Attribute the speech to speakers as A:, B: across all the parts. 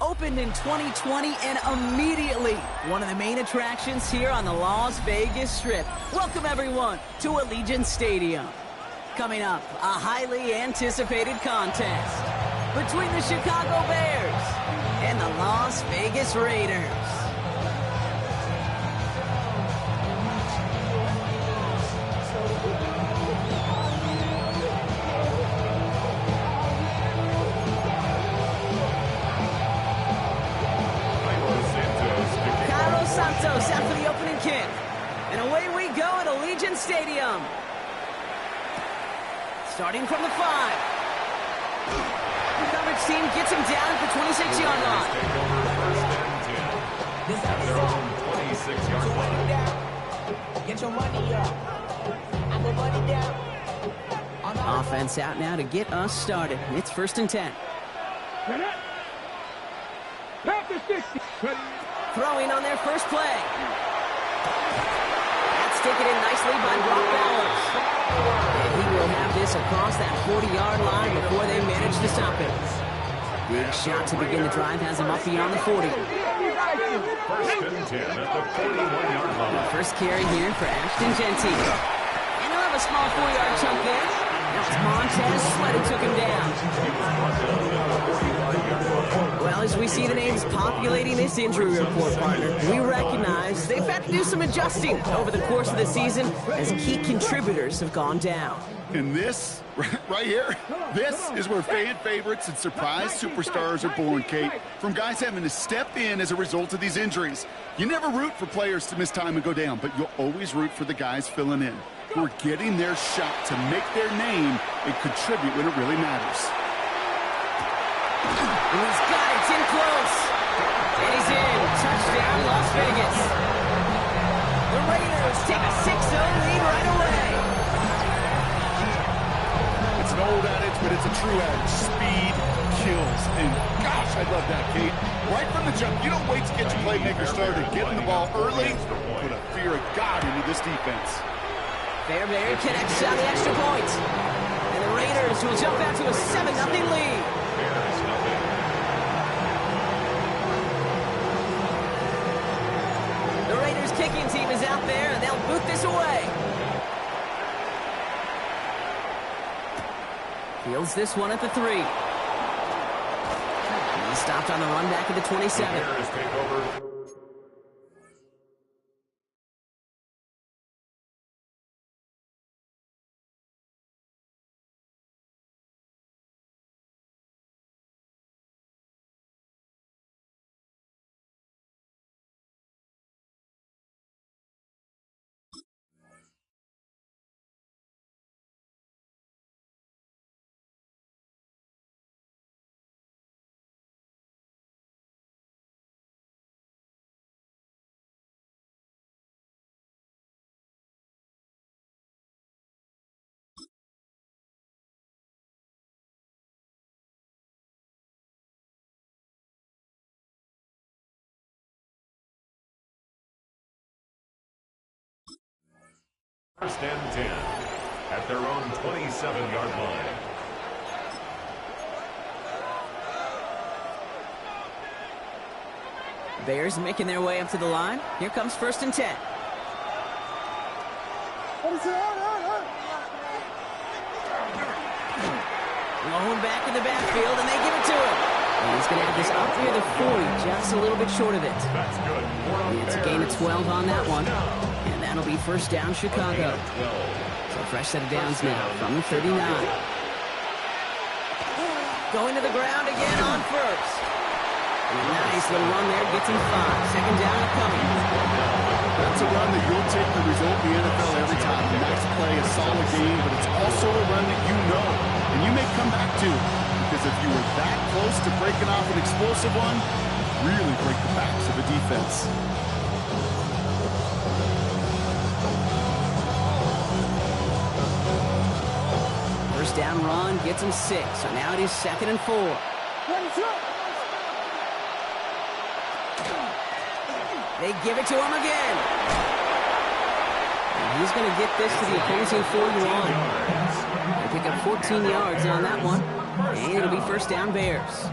A: Opened in 2020 and immediately one of the main attractions here on the Las Vegas Strip. Welcome everyone to Allegiant Stadium. Coming up, a highly anticipated contest between the Chicago Bears and the Las Vegas Raiders. Out for the opening kick. And away we go at Allegiant Stadium. Starting from the 5. The coverage team gets him down at the 26-yard line.
B: Their own 26-yard line.
C: Get your money up. I'm a money down.
A: Offense out now to get us started. It's 1st and 10. Throwing on their first play. That's taken in nicely by Brock Bowers. And he will have this across that 40-yard line before they manage to stop it. Big shot to begin the drive has him up beyond the 40.
B: 1st and 10 at the 41-yard line.
A: The first carry here for Ashton Genty. And he'll have a small 4-yard chunk there. That's Montez Sweat who took him down. Well, as we see the names populating this injury report, partner, we recognize they've had to do some adjusting over the course of the season as key contributors have gone down.
D: And this, right here, this is where fan favorites and surprise superstars are born, Kate. From guys having to step in as a result of these injuries. You never root for players to miss time and go down, but you'll always root for the guys filling in, who are getting their shot to make their name and contribute when it really matters.
A: And he's got it. It's in close. And he's in. Touchdown, Las Vegas. The Raiders take a 6-0 lead right away.
D: It's an old adage, but it's a true adage. Speed kills. And gosh, I love that, Kate. Right from the jump, you don't wait to get your playmaker started. Getting the ball early, put a fear of God into this defense.
A: Fairbairn connects on the extra point. And the Raiders will jump out to a 7-0 lead. The Raiders kicking team is out there, and they'll boot this away. Fields this one at the 3. He stopped on the run back at the 27.
B: The Bears take over. First and 10 at their own 27-yard line.
A: Bears making their way up to the line. Here comes 1st and 10. Lone back in the backfield, and they give it to him. And he's going to have this up near the 40, just a little bit short of it.
B: That's good.
A: It's a gain of 12 on that one. And that'll be 1st down, Chicago. So fresh set of downs now from the 39. Going to the ground again on 1st. Nice little run there, gets him 5. 2nd down upcoming.
D: It's a run that you'll take the result in the NFL every time. A nice play, a solid game, but it's also a run that you know, and you may come back to. Because if you were that close to breaking off an explosive one, really break the backs of a defense.
A: First down run gets him 6, so now it is 2nd and 4. They give it to him again. And he's going to get this to the opposing 41. They pick up 14 yards on that one, and it'll be first down Bears.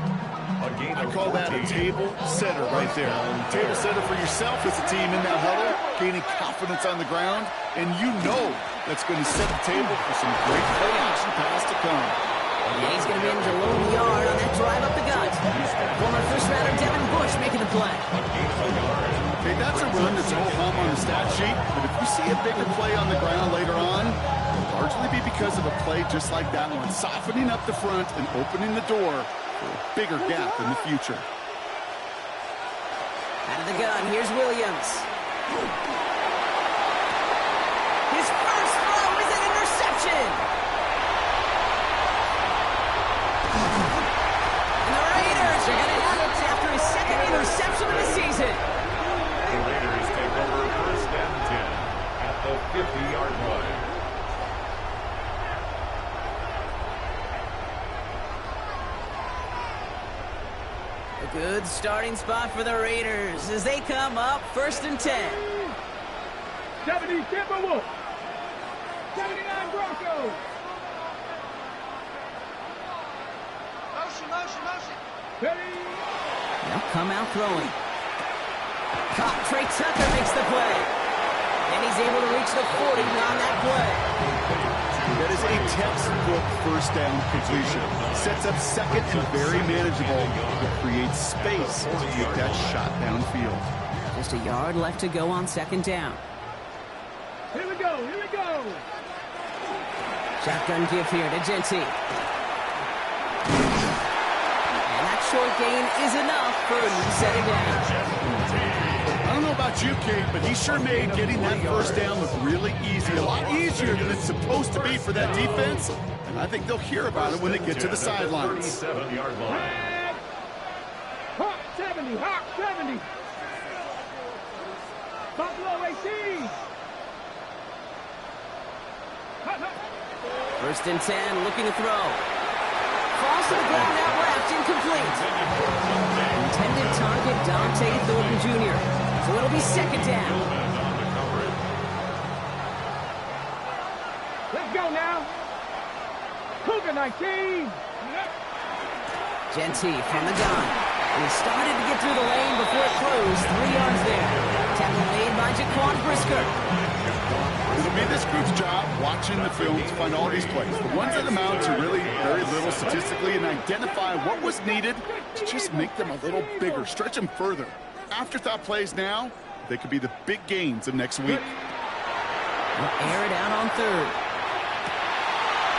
D: I call that a table setter right there. Table setter for yourself as a team in that huddle, gaining confidence on the ground, and you know that's going to set the table for some great play action pass to come.
A: And he's going to be able to load the yard on that drive up the gut. Former first-rounder Devin Bush making the play.
D: Okay, that's a run that's all hum on the stat sheet, but if you see a bigger play on the ground later on, it'll largely be because of a play just like that one, softening up the front and opening the door for a bigger gap in the future.
A: Out of the gun, here's Williams. His first throw is an interception. And the Raiders are going to have it after his 2nd interception of the season.
B: The Raiders take over first and 10 at the 50-yard line.
A: A good starting spot for the Raiders as they come up 1st and 10.
E: 70 Timberwolves. 79 Broncos. Motion. Ready.
A: They'll come out throwing. Caught. Trey Tucker makes the play. And he's able to reach the 40 on that play.
D: That is a textbook first down completion. Sets up 2nd and very manageable. It creates space to get that shot downfield.
A: Just a yard left to go on 2nd down.
E: Here we go.
A: Shotgun give here to Genty. And that short gain is enough for him to set it down.
D: I don't know about you, Kate, but he sure made getting that first down look really easy. A lot easier than it's supposed to be for that defense. And I think they'll hear about it when they get to the sidelines.
B: 37-yard line.
E: Hawk 70. Buffalo 18.
A: First and 10, looking to throw. Falls to the ground out left, incomplete. Intended target, Dante Thornton Jr. So it'll be 2nd down.
E: Let's go now. Cougar 19.
A: Genty from the gun. He started to get through the lane before it closed. 3 yards there. Tackle made by Jaquan Brisker.
D: It'll be this group's job watching the film to find all these plays. The ones that amount to really very little statistically and identify what was needed to just make them a little bigger, stretch them further. Afterthought plays now, they could be the big gains of next week.
A: They'll air it out on 3rd.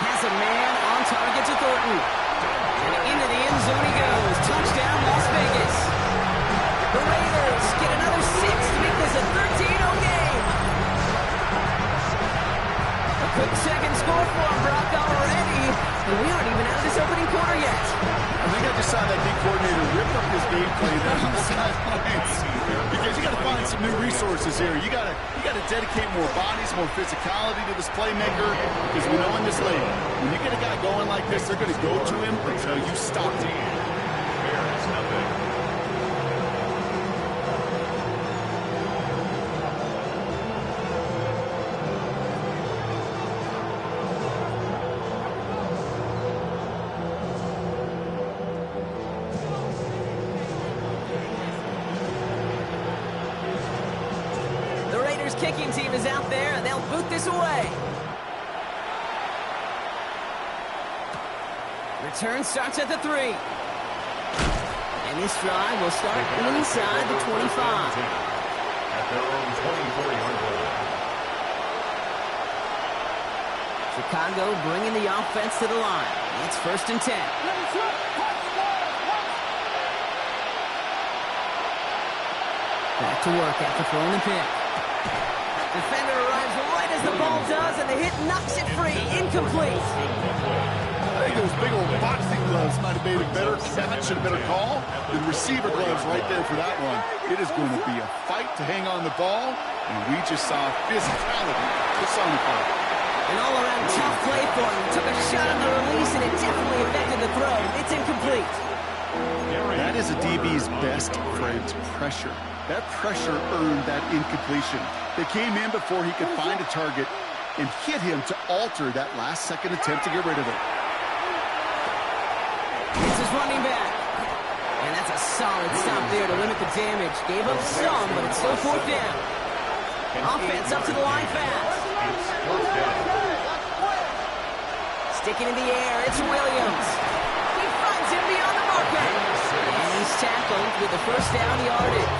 A: Has a man on target to Thornton. And into the end zone he goes. Touchdown, Las Vegas. The Raiders get another 6 to make this a 13-0 game. A quick second score for him, Brock, already. And we aren't even out of this opening quarter yet.
D: I think I just saw that big coordinator rip up his game plan there on the sidelines. Because you got to find some new resources here. You got to dedicate more bodies, more physicality to this playmaker. Because we know in this league, when you get a guy going like this, they're going to go to him until you stop him.
B: Bears nothing.
A: Kicking team is out there, and they'll boot this away. Return starts at the 3. And this drive will start inside the 25.
B: At their own 24-yard line.
A: Chicago bringing the offense to the line. It's 1st and 10. Back to work after throwing the pick. Defender arrives right as the ball does, and the hit knocks it free. Incomplete.
D: I think those big old boxing gloves might have made a better catch and a better call than receiver gloves right there for that one. It is going to be a fight to hang on the ball, and we just saw physicality personified.
A: An all-around tough play for him. Took a shot on the release, and it definitely affected the throw. It's incomplete.
D: That is a DB's best friend, pressure. That pressure earned that incompletion. They came in before he could find a target and hit him to alter that last-second attempt to get rid of it.
A: It's his running back. And that's a solid stop there to limit the damage. Gave up some, but it's still fourth down. Offense up to the line fast. Sticking in the air, it's Williams. He finds him beyond the marker. And he's tackled with the first down yardage.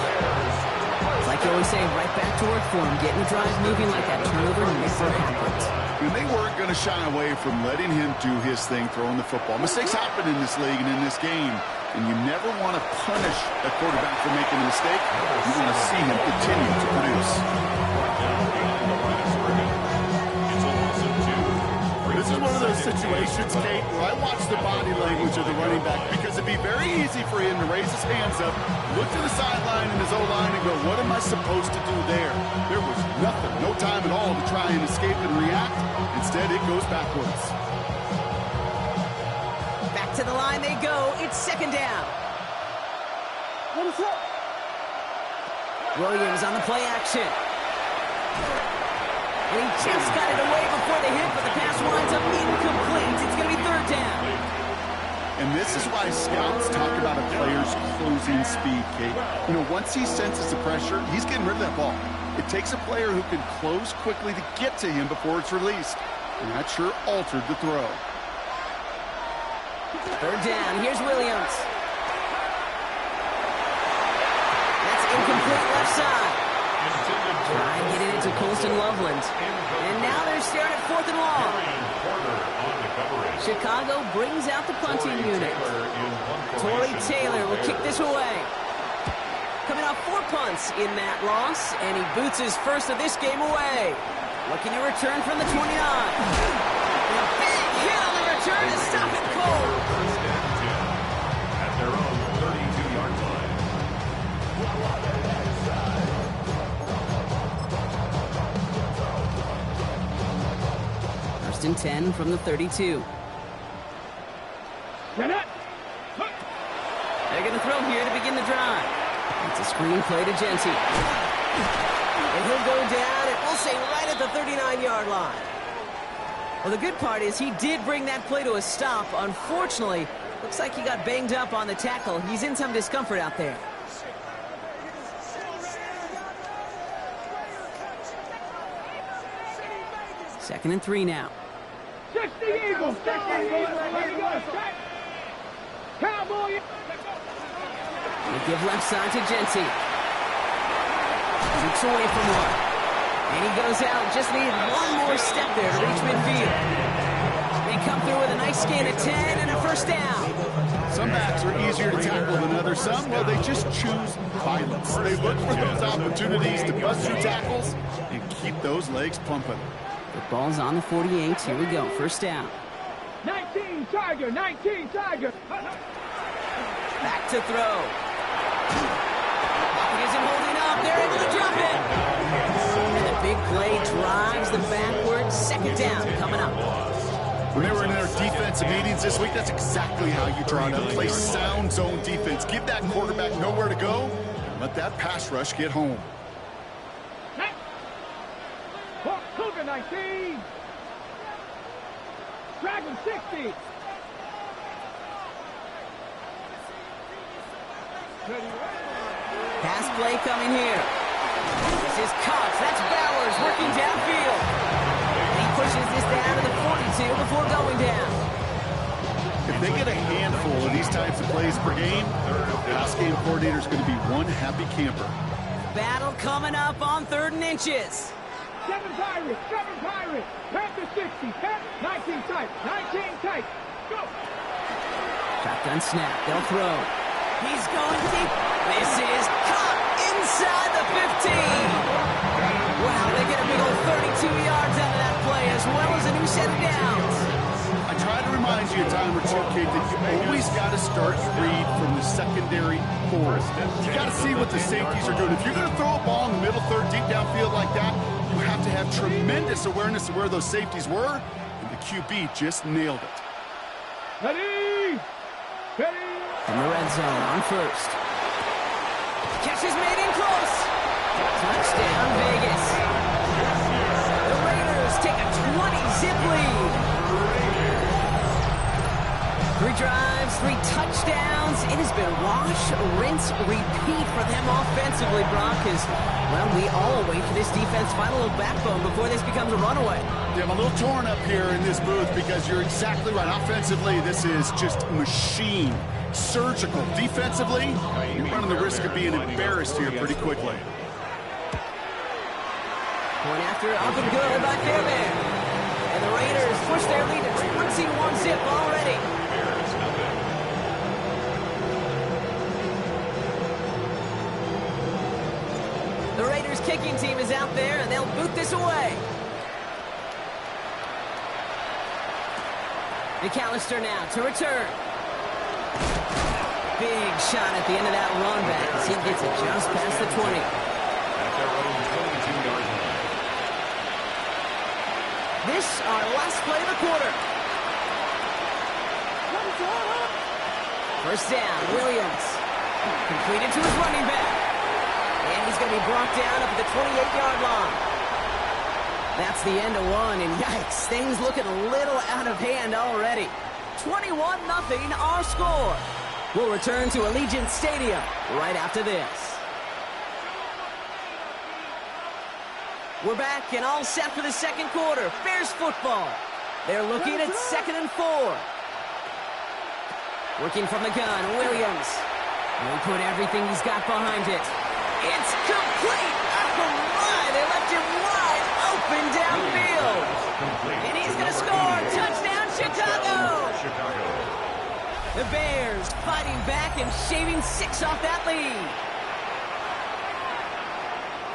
A: It's like you always say, right back to work for him. Getting the drive moving like that turnover never happened.
D: And they weren't going to shy away from letting him do his thing throwing the football. Mistakes happen in this league and in this game. And you never want to punish a quarterback for making a mistake. You want to see him continue to produce. This is one of those situations, Kate, where I watch the body language of the running back because it'd be very easy for him to raise his hands up, look to the sideline and his O-line and go, what am I supposed to do there? There was nothing, no time at all to try and escape and react. Instead, it goes backwards.
A: Back to the line they go. It's second down. Williams on the play action. And he just got it away before the hit, but the pass winds up incomplete. It's going to be third down.
D: And this is why scouts talk about a player's closing speed, Kate. You know, once he senses the pressure, he's getting rid of that ball. It takes a player who can close quickly to get to him before it's released. And that sure altered the throw.
A: Third down. Here's Williams. That's incomplete left side. Try and get it into Colston Loveland. And now they're staring at fourth and long. Chicago brings out the punting unit. Torrey Taylor will kick this away. Coming off 4 punts in that loss, and he boots his first of this game away. Looking to return from the 29. And a big hit on the return to stop it cold.
B: At their own 32-yard line.
A: First and 10 from the 32. They're going to throw here to begin the drive. It's a screen play to Genty. And he'll go down, and we'll say right at the 39-yard line. Well, the good part is he did bring that play to a stop. Unfortunately, looks like he got banged up on the tackle. He's in some discomfort out there. Second and 3 now.
E: 60 Eagles! 60 Eagles! Cowboy!
A: They give left side to Genty. Shoots away from one. And he goes out. Just needed one more step there to reach midfield. They come through with a nice gain of 10 and a first down.
D: Some backs are easier to tackle than others. Some, well, they just choose violence. They look for those opportunities to bust through tackles and keep those legs pumping.
A: The ball's on the 48. Here we go. First down.
E: 19 Tiger! 19 Tiger!
A: Back to throw. Pocket isn't holding up. They're able to drop it. And the big play drives them backwards. Second down coming up.
D: When they were in their defensive meetings this week, that's exactly how you draw it up. Play sound zone defense. Give that quarterback nowhere to go. And let that pass rush get home.
E: Cougar 19! Dragon 60!
A: Pass play coming here. This is Cox. That's Bowers working downfield. And he pushes this down to the 42 before going down.
D: If they get a handful of these types of plays per game, the pass game coordinator is going to be one happy camper.
A: Battle coming up on 3rd and inches.
E: 7 Pirates! 7 Pirates! Panther 60! 19 tight! 19 tight! Go!
A: Shotgun snap. They'll throw. He's going deep. This is caught inside the 15.
D: you a time or two, Kate, that you always got to start your read from the secondary forward. You got to see what the safeties are doing. If you're going to throw a ball in the middle third, deep downfield like that, you have to have tremendous awareness of where those safeties were, and the QB just nailed it.
E: Ready? Ready?
A: In the red zone on first. Catch is made in close. Touchdown, Vegas. The Raiders take a 20-zip lead. 3 drives, 3 touchdowns. It has been wash, rinse, repeat for them offensively, Brock, as, well, we all wait for this defense to find a little backbone before this becomes a runaway.
D: Yeah, I'm a little torn up here in this booth because you're exactly right. Offensively, this is just machine. Surgical. Defensively, you're running the risk of being embarrassed here pretty quickly.
A: Point after, up and good by Fairbairn. And the Raiders push their lead to 21-zip already. The Raiders kicking team is out there, and they'll boot this away. McAllister now to return. Big shot at the end of that run back as he gets it just past the 20.
B: At their own 22-yard line.
A: This, our last play of the quarter. First down, Williams. Completed to his running back. And he's going to be brought down up at the 28-yard line. That's the end of one, and yikes, things looking a little out of hand already. 21-0 our score. We'll return to Allegiant Stadium right after this. We're back and all set for the second quarter. Bears football. They're looking at 2nd and 4. Working from the gun, Williams. He'll put everything he's got behind it. It's complete. Oh my, they left him wide open downfield. And he's going to score. Touchdown, Chicago. The Bears fighting back and shaving 6 off that lead.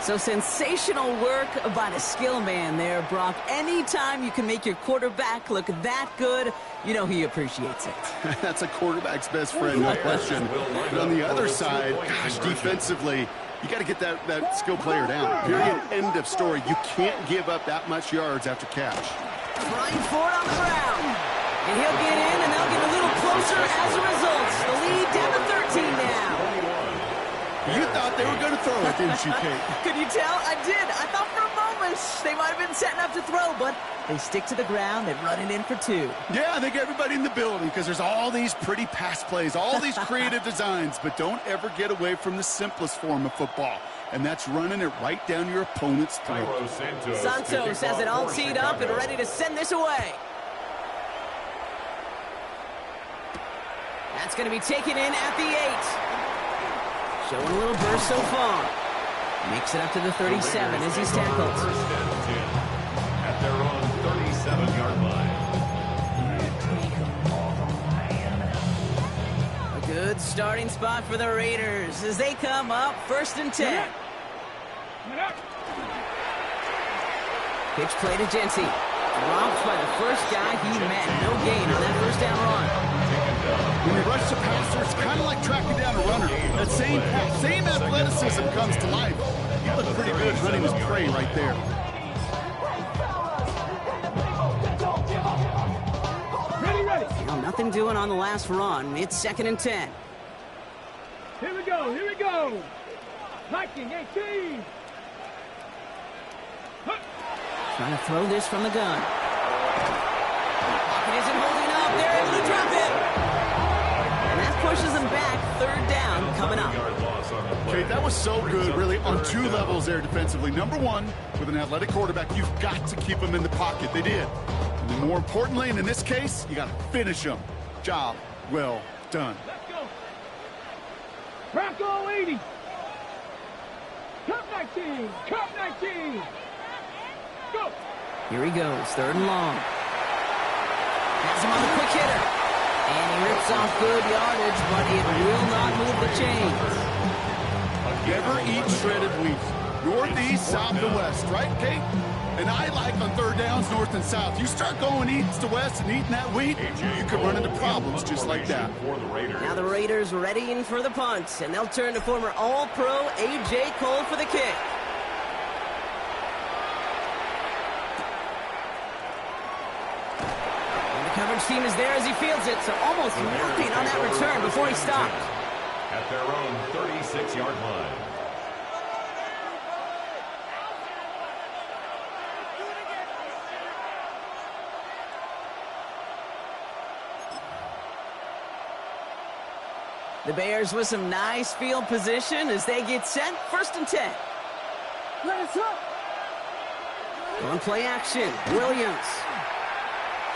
A: So sensational work by the skill man there, Brock. Anytime you can make your quarterback look that good, you know he appreciates it.
D: That's a quarterback's best friend, no question. But on the other side, gosh, defensively, you got to get that skill player down. Period. End of story. You can't give up that much yards after catch.
A: Trying for it on the ground. And he'll get in, and they'll get a little closer as a result. The lead down to 13 now.
D: You thought they were going to throw it, didn't you, Kate?
A: Could you tell? I did. I thought for a moment they might have been setting up to throw, but they stick to the ground. They run it in for 2.
D: Yeah, I think everybody in the building, because there's all these pretty pass plays, all these creative designs, but don't ever get away from the simplest form of football, and that's running it right down your opponent's throat.
A: Santos has it all teed up and ready to send this away. That's going to be taken in at the 8. Showing a little burst so far. Makes it up to the 37 as he's tackled.
B: First and 10 at their own 37-yard line.
A: A good starting spot for the Raiders as they come up 1st and 10. Pitch play to Jency. Dropped by the first guy he met. No gain on that first down run.
D: When you rush the passer, it's kind of like tracking down a runner. That same pass, same athleticism comes to life. He looked pretty good hunting his prey right there.
E: Ready.
A: Well, nothing doing on the last run. It's 2nd and 10.
E: Here we go. 19, 18.
A: Trying to throw this from the gun. Pocket isn't holding up. They're able to drop it. And that pushes them back. 3rd down coming up.
D: Okay, that was so good, really, on 2 levels there defensively. Number 1, with an athletic quarterback, you've got to keep him in the pocket. They did. And then more importantly, and in this case, you got to finish him. Job well done.
E: Let's go. Bronco 80. Cup 19. Cup 19. Go.
A: Here he goes. 3rd and long. Has him on the quick hitter. And he rips off good yardage, but it will not move the chains.
D: Never eat shredded wheat. Northeast, south to west, right, Kate? And I like on third downs, north and south. You start going east to west and eating that wheat, you could run into problems just like that.
A: Now the Raiders readying for the punt, and they'll turn to former All-Pro A.J. Cole for the kick. And the coverage team is there as he fields it, so almost nothing on that return before he stopped.
B: At their own 36-yard line.
A: The Bears with some nice field position as they get set. 1st and 10. On play action, Williams.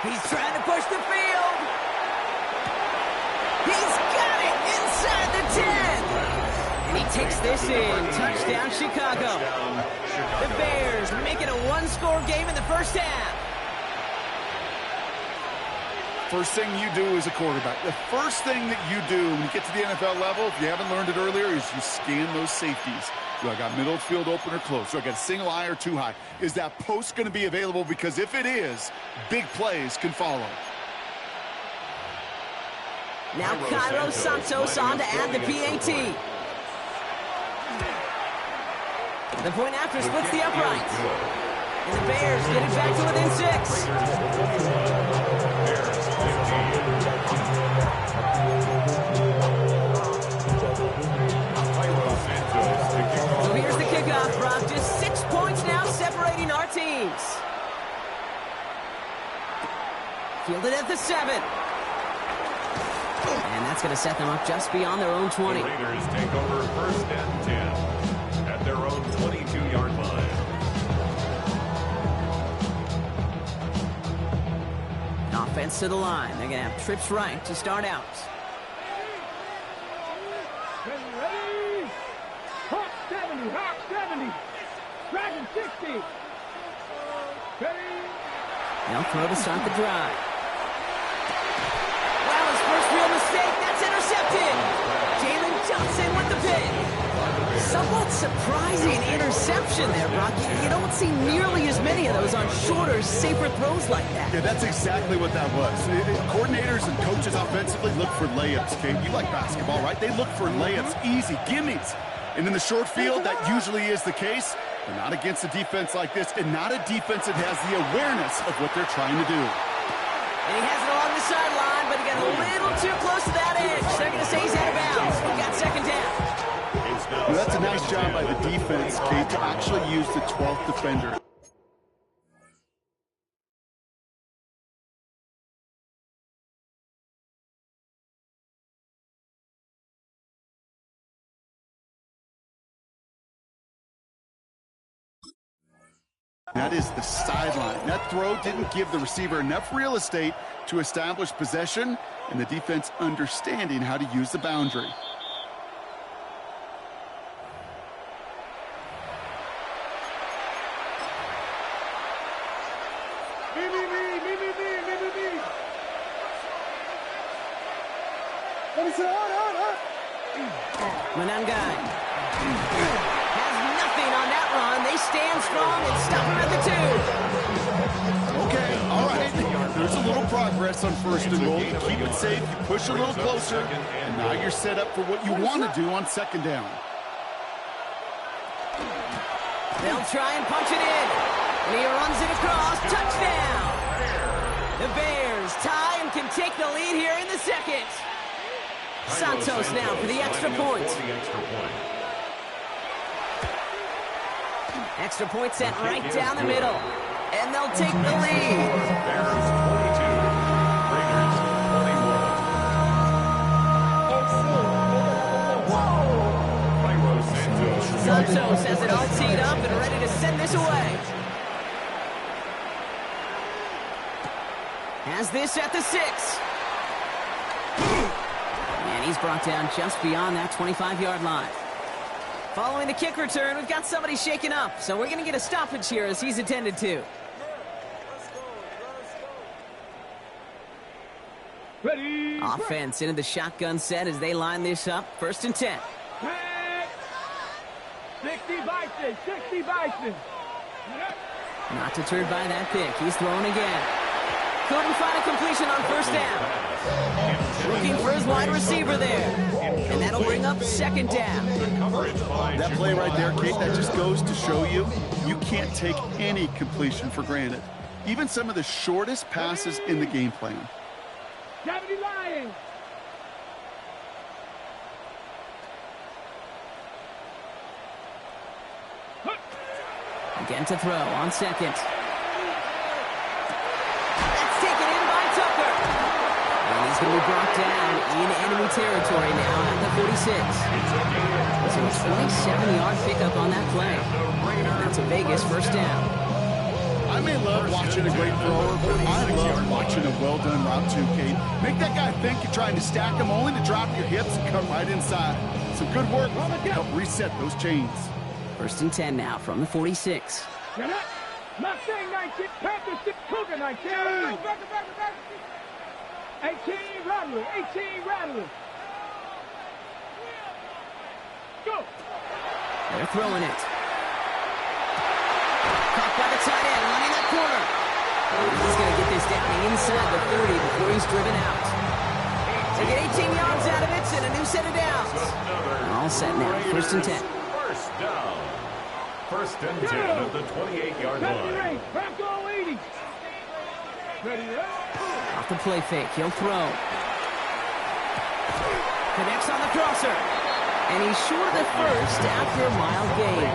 A: He's trying to push the field. He's got it inside the 10. And he takes this in. Touchdown, Chicago. The Bears make it a one-score game in the first half.
D: First thing you do as a quarterback, the first thing that you do when you get to the NFL level, if you haven't learned it earlier, is you scan those safeties. Do I got middle field open or close? Do I got a single eye or too high? Is that post going to be available? Because if it is, big plays can follow.
A: Now Cairo Santos on to add the PAT. The point after splits the upright. And the Bears get it back to within 6. So here's the kickoff, Brock. Just 6 points now separating our teams. Fielded at the 7. And that's going to set them up just beyond their own 20.
B: The Raiders take over 1st and 10 at their own 22-yard line.
A: Offense to the line. They're going to have trips right to start out.
E: Ready? Hawk 70, Hawk 70. Dragon 60. Ready?
A: They'll throw to start the drive. Well, his first real mistake. That's intercepted. Jalen Johnson with the pick. Somewhat surprising interception there, Brock. You don't see nearly as many of those on shorter, safer throws like that.
D: Yeah, that's exactly what that was. Coordinators and coaches offensively look for layups, Kate. You like basketball, right? They look for layups, easy gimmies. And in the short field, that usually is the case, but not against a defense like this, and not a defense that has the awareness of what they're trying to do.
A: And he has it along the sideline, but he got a little too close to that edge. They're going to say he's out of bounds. We got 2nd down.
D: Well, that's a nice job by the defense, Kate, to actually use the 12th defender. That is the sideline. That throw didn't give the receiver enough real estate to establish possession, and the defense understanding how to use the boundary.
A: Manangai has nothing on that run. They stand strong and stop him at the 2.
D: Okay, all right. There's a little progress on 1st and goal. You keep it safe, you push a little closer, and now you're set up for what you want to do on 2nd down.
A: They'll try and punch it in. And he runs it across. Touchdown! The Bears tie and can take the lead here in the 2nd. Santos now for the extra point. Extra point set right down the middle. And they'll take the lead.
B: Bears 22, Raiders 21.
A: Santos has it all teed up and ready to send this away. Has this at the 6. And he's brought down just beyond that 25-yard line. Following the kick return, we've got somebody shaken up, so we're going to get a stoppage here as he's attended to.
E: Ready?
A: Offense into the shotgun set as they line this up. 1st and 10.
E: 60 by Bison, 60 Bison.
A: Not deterred by that pick. He's throwing again. Couldn't find a completion on first down. Looking for his wide receiver there. And that'll bring up second down.
D: That play right there, Kate, that just goes to show you, you can't take any completion for granted. Even some of the shortest passes in the game plan.
E: 70 Lions.
A: Again to throw on second. That's taken in by Tucker. And he's going to be brought down in enemy territory now at the 46. So a 27-yard pickup on that play. And that's a Vegas first down.
D: I may love watching a great thrower, but I love watching a well-done route too, Kate. Make that guy think you're trying to stack him only to drop your hips and come right inside. Some good work to help reset those chains.
A: First and 10 now from the 46.
E: Mustang 19, Panther 6, Cougar 19. 18 Rattler, 18 Rattler. Go.
A: They're throwing it. Caught by the tight end, running that corner. He's going to get this down inside the 30 before he's driven out. They get 18 yards out of it and a new set of downs. All set now, first and 10.
B: First down. First and 10 at the 28-yard line.
E: Bronco 80. Ready to
A: Off the play fake, he'll throw. Connects on the crosser. And he's short of the first after a mile gain.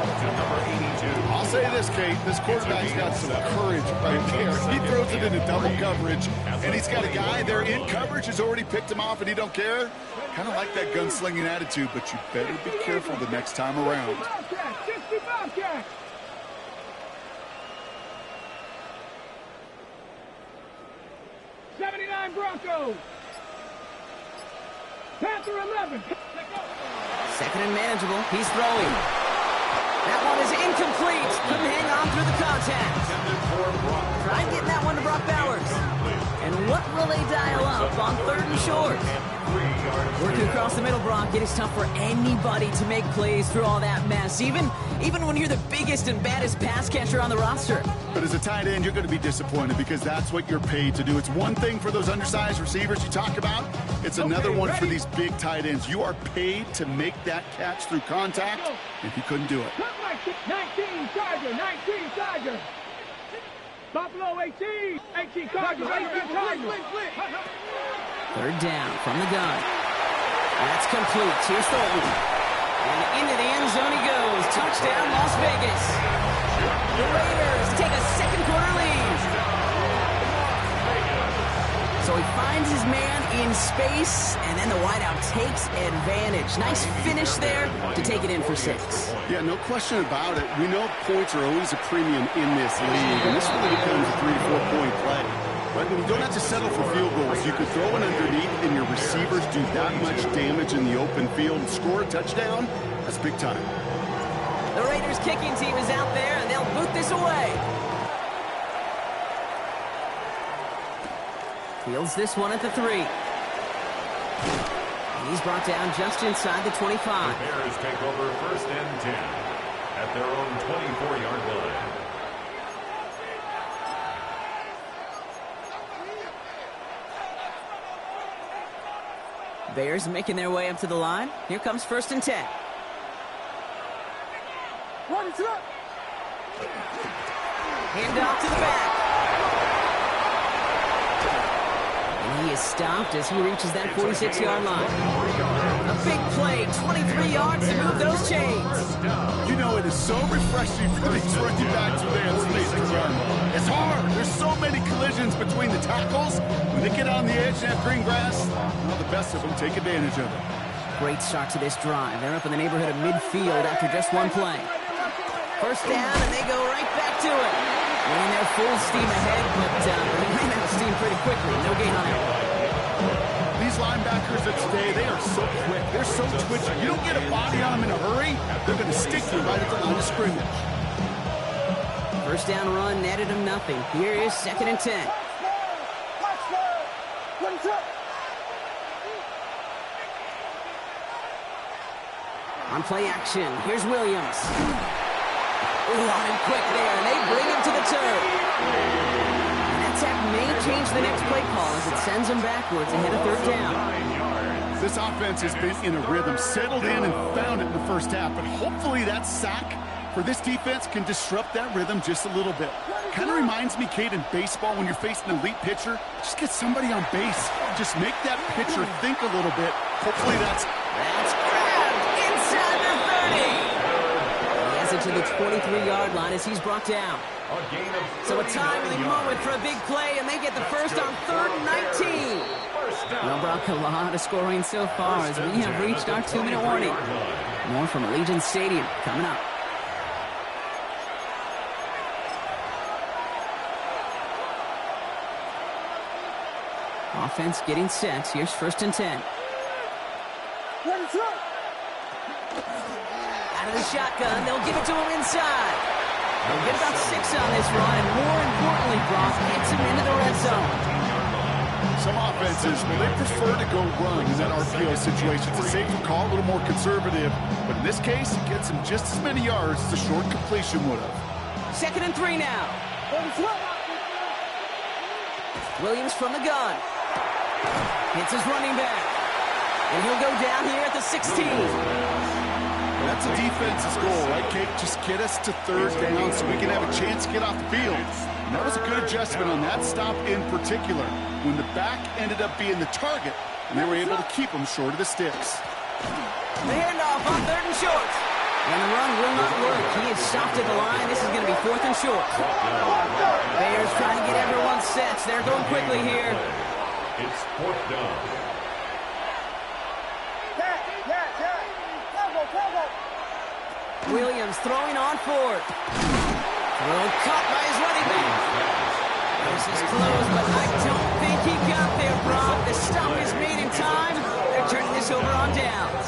D: I'll say this, Kate. This quarterback's got some courage right there. He throws it into double coverage, and he's got a guy there in coverage who's already picked him off, and he don't care. Kind of like that gunslinging attitude, but you better be careful the next time around.
E: 60 Bobcats. '79 Broncos. Panther 11.
A: Second and manageable. He's throwing. That one is incomplete. Couldn't hang on through the contact. Tried getting that one to Brock Bowers. And what will they dial up on third and short? Working across the middle, Brock. It is tough for anybody to make plays through all that mess, even when you're the biggest and baddest pass catcher on the roster.
D: But as a tight end, you're going to be disappointed because that's what you're paid to do. It's one thing for those undersized receivers you talk about. It's another one for these big tight ends. You are paid to make that catch through contact, and he couldn't do it.
E: 19 Charger, 19 Charger. Buffalo 18, 18 Charger, 18 Charger.
A: Third down from the gun. That's complete. Here's Thornton. And into the end zone he goes. Touchdown, Las Vegas. The Raiders take a second quarter lead. So he finds his man in space, and then the wideout takes advantage. Nice finish there to take it in for 6.
D: Yeah, no question about it. We know points are always a premium in this league, and this really becomes a 3 to 4 point play. But you don't have to settle for field goals. You can throw it underneath, and your receivers do that much damage in the open field and score a touchdown. That's big time.
A: The Raiders kicking team is out there, and they'll boot this away. Fields this one at the 3. And he's brought down just inside the 25.
B: The Bears take over first and 10 at their own 24-yard line.
A: Bears making their way up to the line. Here comes first and 10. Hand off to the back. And he is stopped as he reaches that 46-yard line. A big play, 23 yards to move those chains.
D: You know, it is so refreshing for these running backs when they have space to run. It's hard. There's so many collisions between the tackles. When they get on the edge and have green grass, well, the best of them take advantage of it.
A: Great start to this drive. They're up in the neighborhood of midfield after just one play. First down, and they go right back to it. Running their full steam ahead, but they ran out of steam pretty quickly. No gain on it.
D: These linebackers of today, they are so quick. They're so twitchy. You don't get a body on them in a hurry, they're going to stick you right at the line of scrimmage.
A: First down run netted him nothing. Here is second and 10. On play action, here's Williams. On him quick there, and they bring him to the turf. And that sack may change the next play call as it sends them backwards ahead of third down.
D: This offense has been in a rhythm, settled in and found it in the first half, but hopefully that sack for this defense can disrupt that rhythm just a little bit. Kind of reminds me, Kate, in baseball when you're facing an elite pitcher, just get somebody on base. Just make that pitcher think a little bit. Hopefully that's
A: Grabbed inside the 30. He has it to the 23-yard line as he's brought down. So a timely moment for a big play, and they get the first on 3rd and 19. Well, Brock, a lot of scoring so far as we have reached our 2-minute warning. More from Allegiant Stadium coming up. Offense getting set. Here's 1st and 10. Out of the shotgun, they'll give it to him inside. They'll get about 6 on this run, and more importantly, Brock gets him into the red zone.
D: Some offenses, well, they prefer to go run in that RPO situation. It's a safer call, a little more conservative. But in this case, it gets him just as many yards as a short completion would have.
A: 2nd and 3 now. Williams from the gun. Hits his running back. And he'll go down here at the 16.
D: That's a defense's goal, right, Kate? Just get us to 3rd down so we can have a chance to get off the field. And that was a good adjustment on that stop in particular, when the back ended up being the target, and they were able to keep him short of the sticks.
A: The handoff on 3rd and short. And the run will not work. He is stopped at the line. This is going to be 4th and short. Bears trying to get everyone set. They're going quickly here.
B: It's 4th down.
A: Williams throwing on 4th. Throw caught by his running back. This is close, but I don't think he got there, Brock. The stop is made in time. They're turning this over on downs.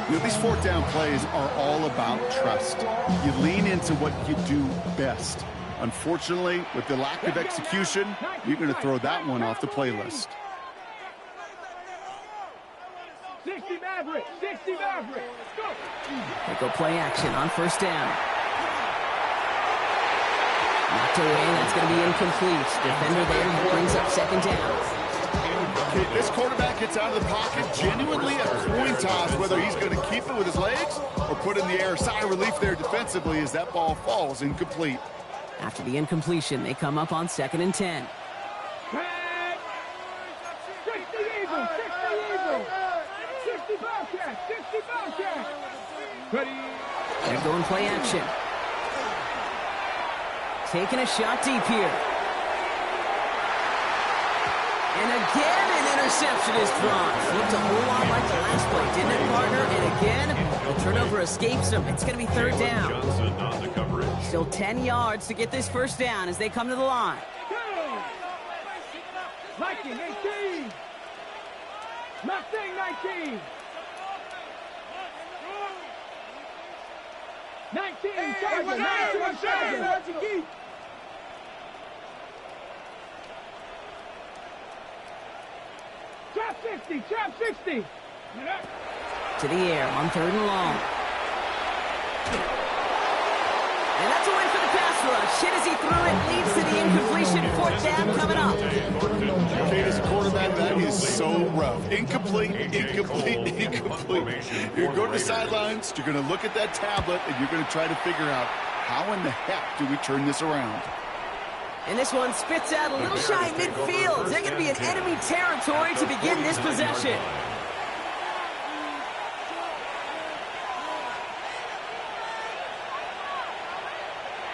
D: You know, these 4th down plays are all about trust. You lean into what you do best. Unfortunately, with the lack of execution, you're going to throw that one off the playlist.
E: 60 Maverick, 60 Maverick. Go.
A: They go play action on 1st down. Knocked away, that's going to be incomplete. Defender there brings up 2nd down.
D: Okay, this quarterback gets out of the pocket, genuinely a coin toss, whether he's going to keep it with his legs or put in the air. Sigh of relief there defensively as that ball falls incomplete.
A: After the incompletion, they come up on 2nd and 10.
E: 60 Eagle, 60 Eagle. 60 Bobcat, 60 Bobcat. Ready.
A: They're going play action. Taking a shot deep here. And again, an interception is thrown. Looked a whole lot like the last play, didn't it, partner? And again, the turnover escapes him. It's going to be 3rd down.
B: Johnson on the coverage.
A: Still 10 yards to get this 1st down as they come to the line.
E: Go. Mikey, 18. Mustang, 19. 19, Charger, 19, Charger. Trap 60, trap 60.
A: To the air on 3rd and long. And that's a win for the pass rush. Hit as he threw it, leads to the incompletion. 4th down coming up.
D: Kate, as a quarterback, that is so rough. Incomplete, incomplete, incomplete. You're going to the sidelines, you're going to look at that tablet, and you're going to try to figure out how in the heck do we turn this around.
A: And this one spits out a little shy midfield. They're going to be in enemy territory to begin this possession.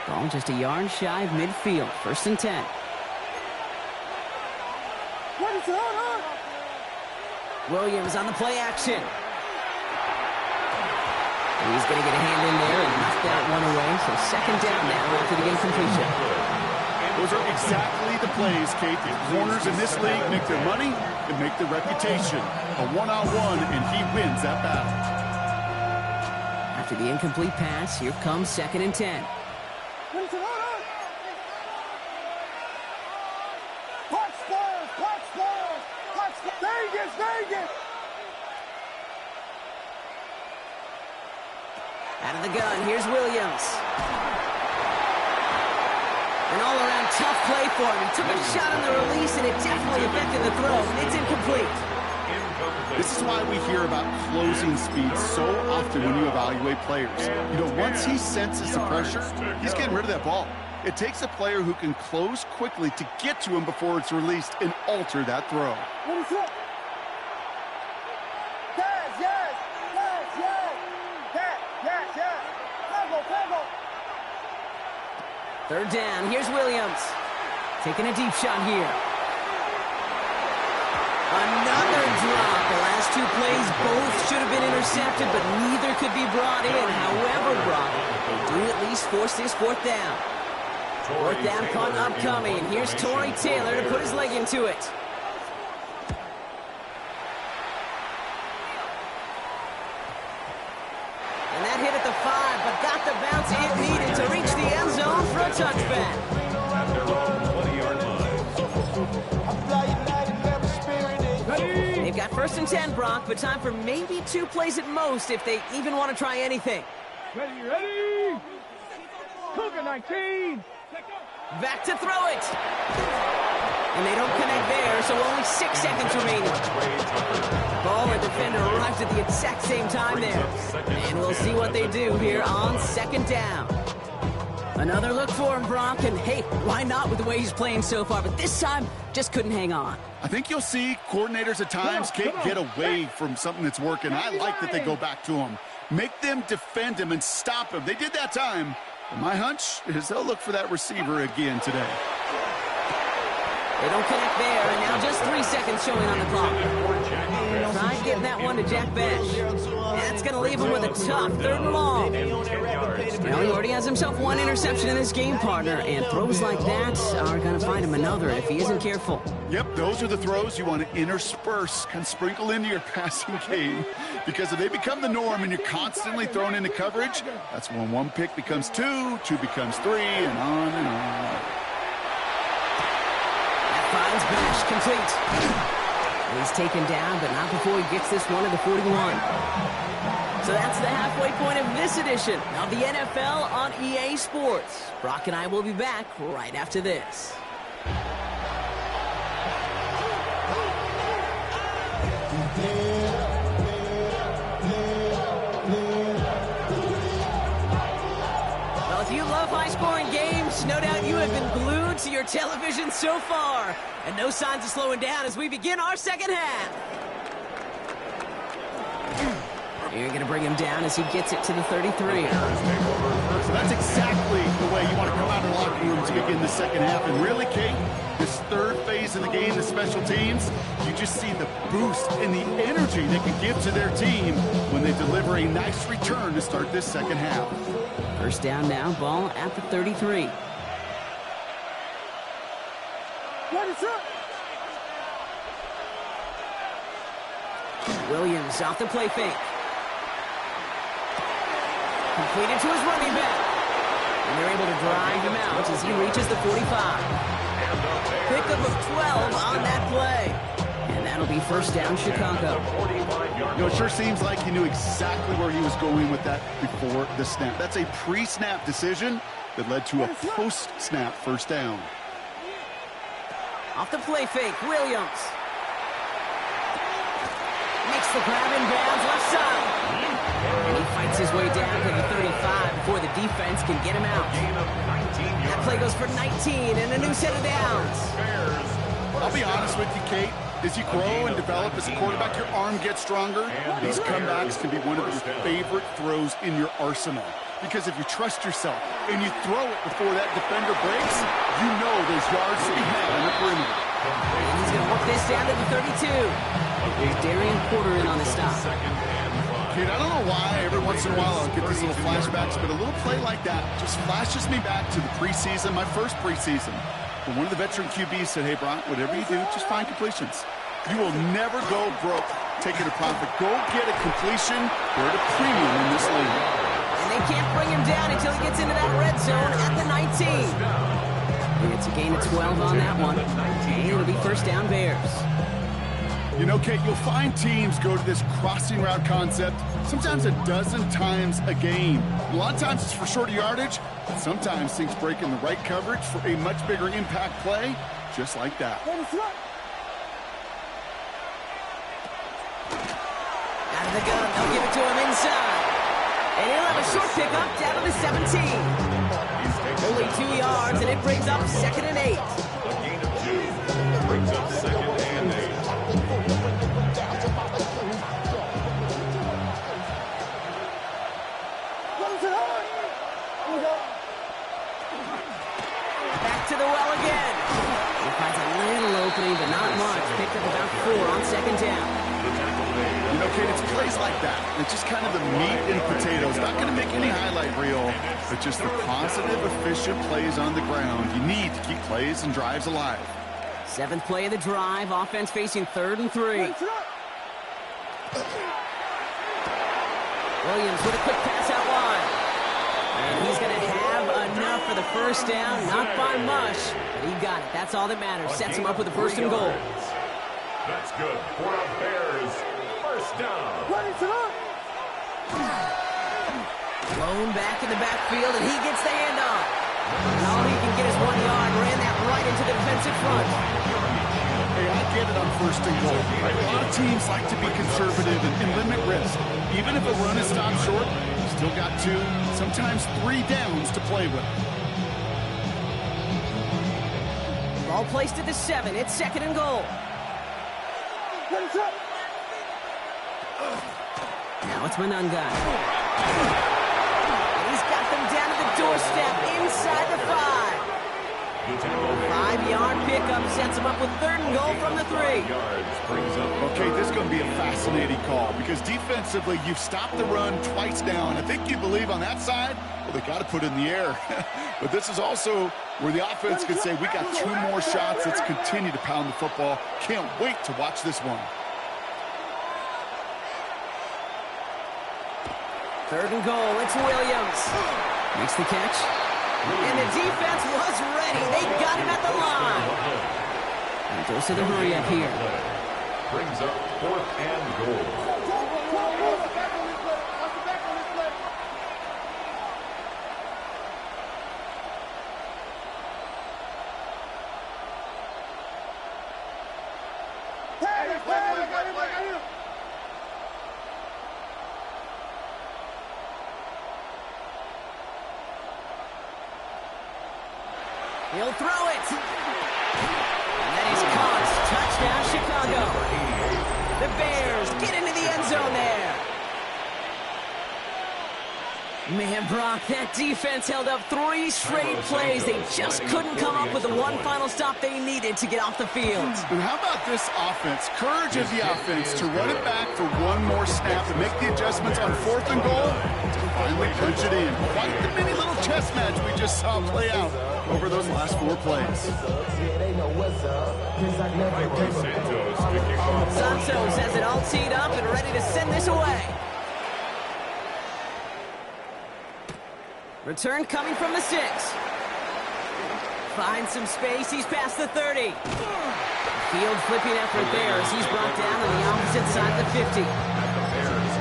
A: Ball just a yard shy of midfield. 1st and 10. Williams on the play action. He's going to get a hand in there and knock that one away. So 2nd down now after the incompletion.
D: Those are exactly the plays, Kate. The corners in this league make their money and make their reputation. A one-on-one, and he wins that battle.
A: After the incomplete pass, here comes 2nd and 10. Out of the gun, here's Williams. An all-around tough play for him. He took a shot on the release, and it definitely affected the throw. It's incomplete.
D: This is why we hear about closing speed so often when you evaluate players. You know, once he senses the pressure, he's getting rid of that ball. It takes a player who can close quickly to get to him before it's released and alter that throw.
A: Third down, here's Williams. Taking a deep shot here. Another drop. The last two plays both should have been intercepted, but neither could be brought in. However, Brock, they do at least force this fourth down. Fourth down punt upcoming. Here's Torrey Taylor to put his leg into it. And that hit at the 5, but got the bounce it needed to reach the end zone for a touchback.
B: At their own 20-yard line.
A: They've got 1st and 10, Brock, but time for maybe 2 plays at most if they even want to try anything.
E: Ready. Cougar 19.
A: Back to throw it. And they don't connect there, so only 6 seconds remaining. Ball and defender arrived at the exact same time there. And we'll see what they do here on 2nd down. Another look for him, Brock, and hey, why not with the way he's playing so far? But this time, just couldn't hang on.
D: I think you'll see coordinators at times can't get away from something that's working. I like that they go back to him. Make them defend him and stop him. They did that time. But my hunch is they'll look for that receiver again today.
A: They don't connect there, and now just 3 seconds showing on the clock. Tried getting that one to Jack Bash. That's going to leave him with a tough 3rd and long. Now he already has himself 1 interception in this game, partner, and throws like that are going to find him another if he isn't careful.
D: Yep, those are the throws you want to intersperse and sprinkle into your passing game, because if they become the norm and you're constantly thrown into coverage, that's when 1 pick becomes 2, 2 becomes 3, and on and on.
A: Finds Bash complete. And he's taken down, but not before he gets this one to the 41. So that's the halfway point of this edition of the NFL on EA Sports. Brock and I will be back right after this. Well, if you love high-scoring games, no doubt you have been glued to your television so far. And no signs of slowing down as we begin our 2nd half. You're going to bring him down as he gets it to the 33.
D: So that's exactly the way you want to come out of the locker room to begin the 2nd half. And really, Kate, this 3rd phase of the game, the special teams, you just see the boost and the energy they can give to their team when they deliver a nice return to start this 2nd half.
A: 1st down now, ball at the 33. Williams off the play fake. Completed to his running back. And they're able to drive him out as he reaches the 45. Pickup of 12 on that play. And that'll be 1st down, Chicago.
D: You know, it sure seems like he knew exactly where he was going with that before the snap. That's a pre-snap decision that led to a post-snap 1st down.
A: Off the play fake, Williams. Makes the grab in bounds left side. And he fights his way down to the 35 before the defense can get him out. That play goes for 19 and a new set of downs.
D: I'll be honest with you, Kate. As you grow and develop as a quarterback, your arm gets stronger. These comebacks can be one of your favorite throws in your arsenal. Because if you trust yourself and you throw it before that defender breaks, you know there's yards to be had on the perimeter.
A: And he's going to work this down to the 32. There's Darian Porter in on the stop.
D: Kate, I don't know why every once in a while I'll get these little flashbacks, but a little play like that just flashes me back to the preseason, my first preseason. But one of the veteran QBs said, hey, Brock, whatever you do, just find completions. You will never go broke taking a profit. Go get a completion. We're at a premium in this league.
A: And they can't bring him down until he gets into that red zone at the 19. He gets a gain of 12 on that one. And it'll be 1st down Bears.
D: You know, Kate, you'll find teams go to this crossing route concept sometimes a dozen times a game. A lot of times it's for shorter yardage, but sometimes things break in the right coverage for a much bigger impact play, just like that.
A: Out of the gun, they'll give it to him inside. And he'll have a short pickup down to the 17. Only 2 yards, and it brings up 2nd and 8.
B: A gain of 2 brings up 2nd and 8.
A: Back to the well again. He finds a little opening, but not much. Picked up about 4 on 2nd down.
D: You know, Kate, it's plays like that. It's just kind of the meat and potatoes. Not going to make any highlight reel, but just the positive, efficient plays on the ground. You need to keep plays and drives alive.
A: 7th play of the drive. Offense facing 3rd and 3. Williams with a quick pass out wide. And he's going to have enough for the first down. Not by much, but he got it. That's all that matters. Sets him up with a 1st and goal.
B: That's good for the Bears. First down.
A: Blown back in the backfield, and he gets the handoff. And all he can get is 1 yard. Ran that right into the defensive front.
D: Hey, I get it on 1st and goal. Right? A lot of teams like to be conservative and limit risk. Even if a run is stopped short, you still got 2, sometimes 3 downs to play with.
A: Ball placed at the 7. It's 2nd and goal. Now it's Manunga. He's got them down to the doorstep inside the 5. 5-yard pickup sets him up with 3rd and goal from the 3.
D: Okay, this is going to be a fascinating call because defensively you've stopped the run twice down. I think you believe on that side, well, they got to put it in the air. But this is also where the offense could say, we got 2 more shots. Let's continue to pound the football. Can't wait to watch this one.
A: 3rd and goal. It's Williams. Makes the catch. And the defense was ready. They got him at the line. And goes to the hurry up here.
B: Brings up 4th and goal.
A: He'll throw it. And that is caught. Touchdown, Chicago. The Bears get into the end zone there. Man, Brock, that defense held up 3 straight plays. They just couldn't come up with the one final stop they needed to get off the field.
D: And how about this offense? Courage of the offense to run it back for 1 more snap and make the adjustments on 4th and goal to finally punch it in. Quite the mini little chess match we just saw play out over those last 4 plays.
A: Santos has it all teed up and ready to send this away. Return coming from the 6. Finds some space. He's past the 30. Field flipping effort there as he's brought down on the opposite side of the 50.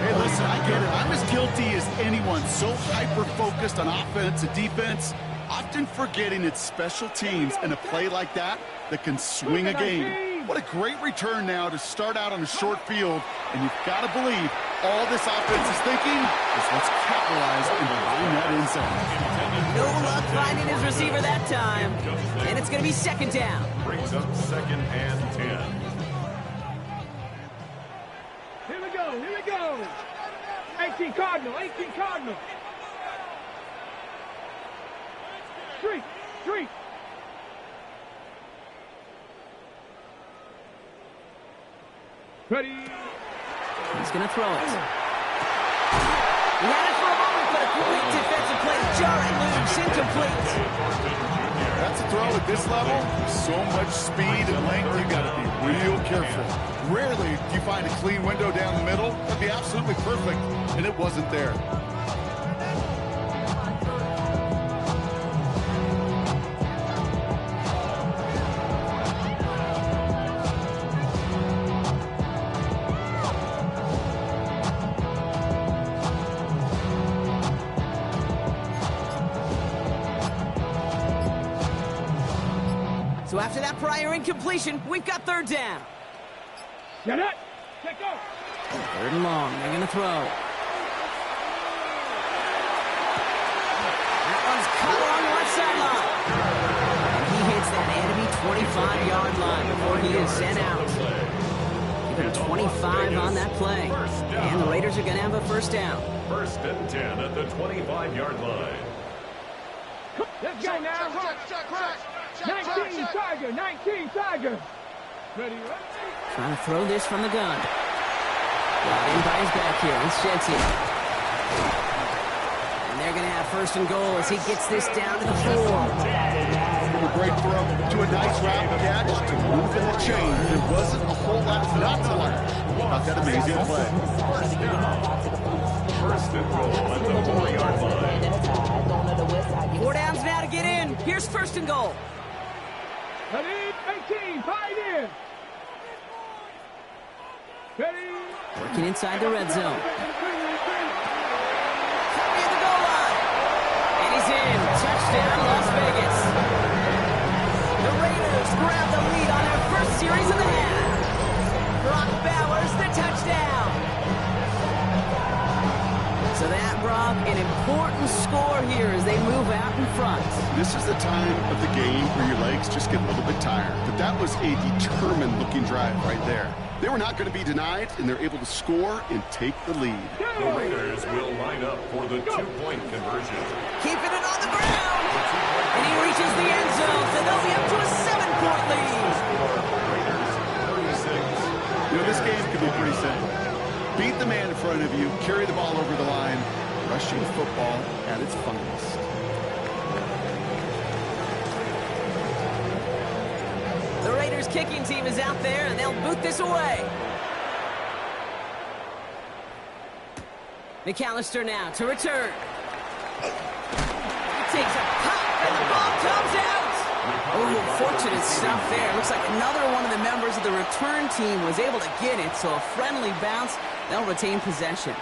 D: Hey, listen, I get it. I'm as guilty as anyone. So hyper-focused on offense and defense, often forgetting it's special teams in a play like that that can swing a game. What a great return now to start out on a short field, and you've got to believe all this offense is thinking is let's capitalize and find that end zone.
A: No luck finding his receiver that time, and it's going to be 2nd down.
B: Brings up 2nd and 10.
E: Here we go, here we go. 18 Cardinal, 18 Cardinal. Street, street. Ready.
A: He's going to throw it. He had it for a moment, but a great defensive play. Jarring loose, incomplete.
D: That's a throw at this level. So much speed and length, you got to be real careful. Rarely do you find a clean window down the middle. That'd be absolutely perfect, and it wasn't there.
A: So after that prior incompletion, we've got third down.
E: Get it. Let go.
A: Third and long. They're going to throw. That one's cut along the left sideline. And he hits that enemy 25-yard line before he is sent out. Give him 25 on that play. And the Raiders are going to have a first down.
B: First and 10 at the 25-yard line.
E: Let's go now. 19 Tiger. 19 Tiger. Ready, ready.
A: Trying to throw this from the gun. Brought in by his back here. It's Shenty. And they're going to have first and goal as he gets this down to the 4.
D: A great throw to a nice route catch to move in the chain. There wasn't a whole lot not to like about that amazing play.
B: First and goal at the 4-yard line.
A: 4 downs now to get in. Here's first and goal.
E: Ready, 18, 5 in. Ready.
A: Working inside the red zone. Near the goal line. And he's in. Touchdown, Las Vegas. The Raiders grab the lead on their first series of the half. Brock Bowers, the touchdown. So that, Brock, an important score here as they move out in front.
D: This is the time of the game where your legs just get a little bit tired. But that was a determined-looking drive right there. They were not going to be denied, and they're able to score and take the lead.
B: The Raiders will line up for the 2-point conversion.
A: Keeping it on the ground. And he reaches the end zone, so they'll be up to a 7-point lead.
B: Raiders 36.
D: You know, this game could be pretty simple. Beat the man in front of you, carry the ball over the line, rushing football at its finest.
A: The Raiders kicking team is out there, and they'll boot this away. McAllister now to return. He takes a pop, and the ball comes out. Oh, fortunate stuff there. Looks like another one of the members of the return team was able to get it, so a friendly bounce. They'll retain possession.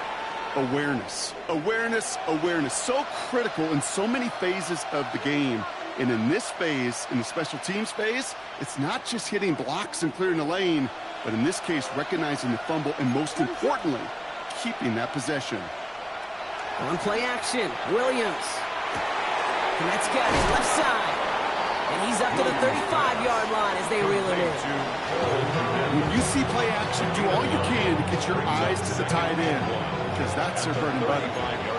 D: Awareness, awareness, awareness. So critical in so many phases of the game. And in this phase, in the special teams phase, it's not just hitting blocks and clearing the lane, but in this case, recognizing the fumble and, most importantly, keeping that possession.
A: On play action, Williams. Commits got his left side. And he's up to the 35-yard line as they reel it in.
D: When you see play action, do all you can to get your eyes to the tight end, because that's their bread and butter.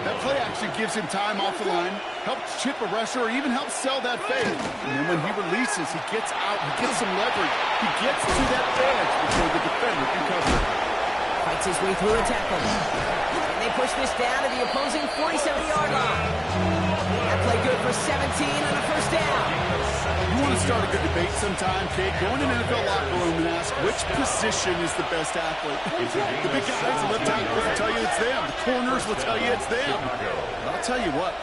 D: That play action gives him time off the line, helps chip a rusher, or even helps sell that fade. And then when he releases, he gets out, he gets some leverage. He gets to that edge before the defender can cover it.
A: Fights his way through a tackle. And they push this down to the opposing 47-yard line. That play good for 17 and a first down.
D: You want to start a good debate sometime, Kate? Go in an NFL locker room and ask which position is the best athlete. The big guys, the left tackles will tell you it's them. The corners will tell you it's them. But I'll tell you what,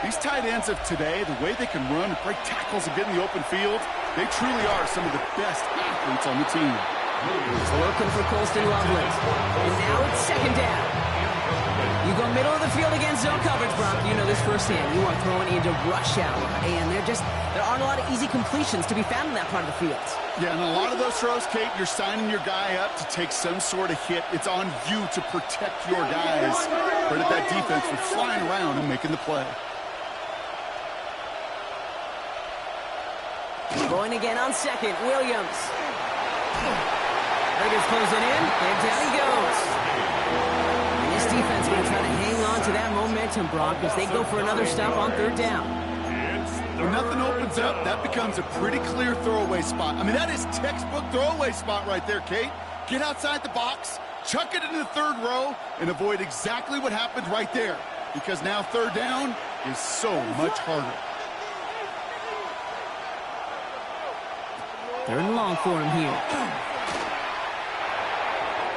D: these tight ends of today, the way they can run and break tackles and get in the open field, they truly are some of the best athletes on the team.
A: So looking for Colston Lovelace. And now it's second down. You go middle of the field against zone coverage, Brock. You know this firsthand. You are throwing into rush hour. And there aren't a lot of easy completions to be found in that part of the field.
D: Yeah, and a lot of those throws, Kate, you're signing your guy up to take some sort of hit. It's on you to protect your guys. Credit that defense for flying around and making the play.
A: Going again on second, Williams. Raiders closing in, and down he goes. And this defense going to try to hang on to that momentum, Brock, as they go for another stop on third down.
D: When nothing opens up, that becomes a pretty clear throwaway spot. I mean, that is textbook throwaway spot right there, Kate. Get outside the box, chuck it into the third row, and avoid exactly what happened right there. Because now third down is so much harder.
A: Third and long for him here.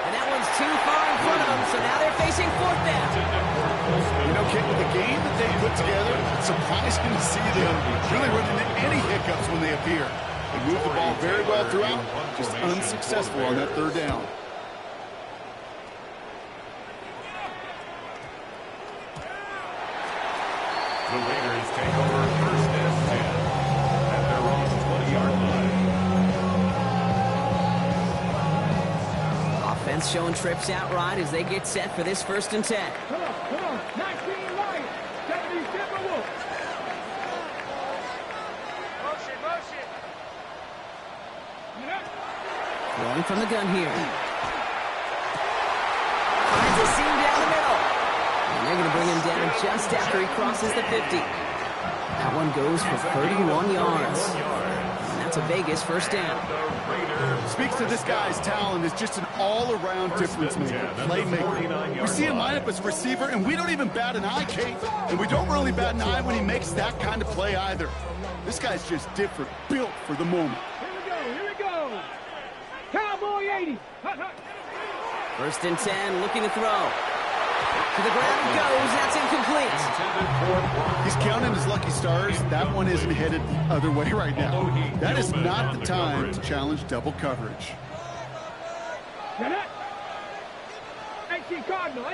A: And that one's too far in front of them, so now they're facing fourth down.
D: You know, Kate, with the game that they put together, it's surprising to see them really run into any hiccups when they appear. They move the ball very well throughout, just unsuccessful on that third down.
B: The Raiders take over first and 10 at their own 20-yard line.
A: offense showing trips out right as they get set for this 1st and 10.
E: Come on. 19 Lions, 70 Timberwolves. Motion.
A: Rolling from the gun here. Finds a seam down the middle. And they're going to bring him down just after he crosses the 50. That one goes for 31 yards. And that's a Vegas 1st down.
D: Speaks to this guy's talent as just an all-around difference maker, playmaker. We see him line up as a receiver, and we don't even bat an eye, Kate. And we don't really bat an eye when he makes that kind of play either. This guy's just different, built for the moment.
E: Here we go. Cowboy 80.
A: 1st and 10, looking to throw. To the ground it goes. That's incomplete.
D: He's counting his lucky stars. That one isn't headed the other way right now. That is not the time to challenge double coverage.
E: 18 Cardinal.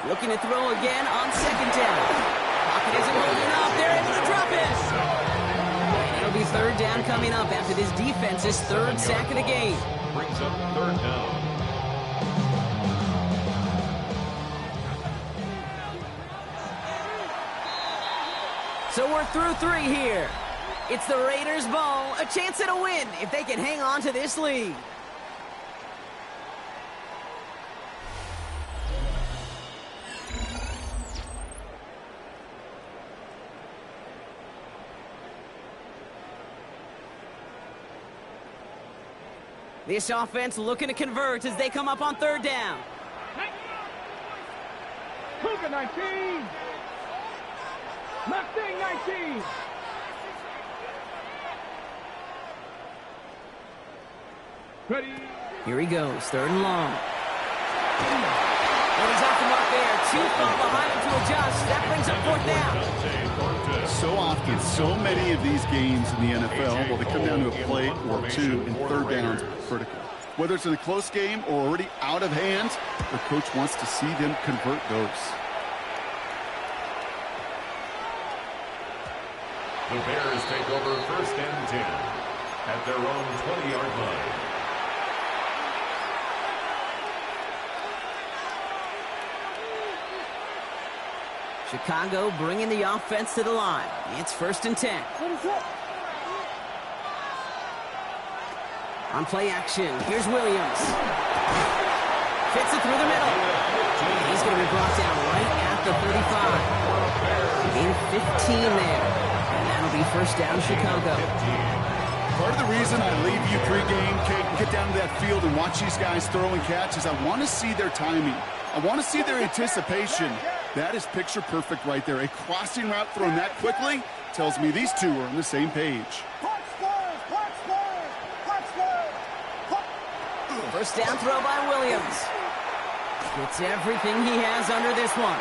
A: Looking to throw again on 2nd down. Pocket isn't holding up. They're able to drop it. And it'll be 3rd down coming up after this defense's 3rd sack of the game.
B: Brings up 3rd down.
A: So we're through 3 here. It's the Raiders' ball, a chance at a win if they can hang on to this lead. This offense looking to convert as they come up on 3rd down.
E: Cougar 19. Mustang 19. Ready.
A: Here he goes, 3rd and long. And he's off the mark there. 2 fell behind him to adjust. That brings up 4th down.
D: So often, so many of these games in the NFL, well, they come down to a play or 2, and 3rd downs are critical. Whether it's in a close game or already out of hand, the coach wants to see them convert those.
B: The Bears take over 1st and 10 at their own 20-yard line.
A: Chicago bringing the offense to the line. It's 1st and 10. On play action, here's Williams. Fits it through the middle. He's going to be brought down right at the 35. Gain 15 there. And that'll be 1st down, Chicago.
D: Part of the reason I leave you pregame, Kate, and get down to that field and watch these guys throw and catch is I want to see their timing. I want to see their anticipation. That is picture perfect right there. A crossing route thrown that quickly tells me these two are on the same page.
A: 1st down throw by Williams. Gets everything he has under this one.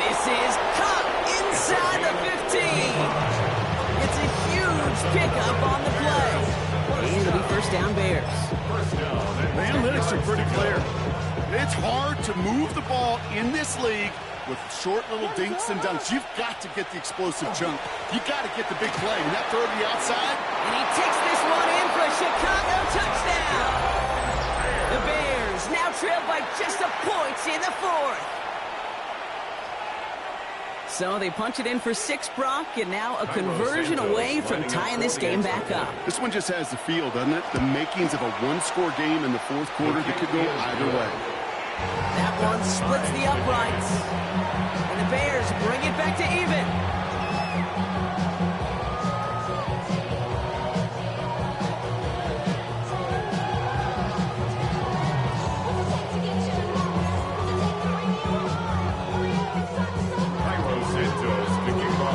A: This is caught inside the 15. It's a huge pickup on the play. And it'll be 1st down Bears.
D: The analytics are pretty clear. It's hard to move the ball in this league with short little dinks and dunks. You've got to get the explosive chunk. You've got to get the big play. And that throw to the outside.
A: And he takes this one in for a Chicago touchdown. The Bears now trail by just a point in the 4th. So they punch it in for 6, Brock, and now a conversion away from tying this game back up.
D: This one just has the feel, doesn't it? The makings of a one-score game in the 4th quarter that could go either way.
A: That one splits the uprights. And the Bears bring it back to even.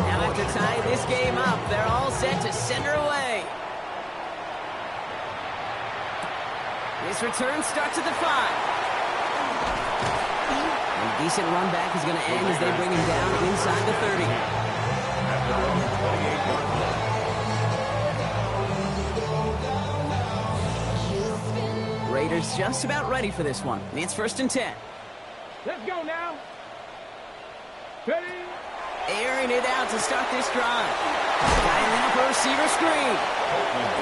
A: Now after tying this game up, they're all set to send her away. This return starts at the 5. A decent run back is going to end as they bring him down inside the 30.
B: At their own 28-yard line.
A: Raiders just about ready for this one. It's 1st and 10.
E: Let's go now. Ready.
A: Airing it out to start this drive. Dialing up a receiver screen.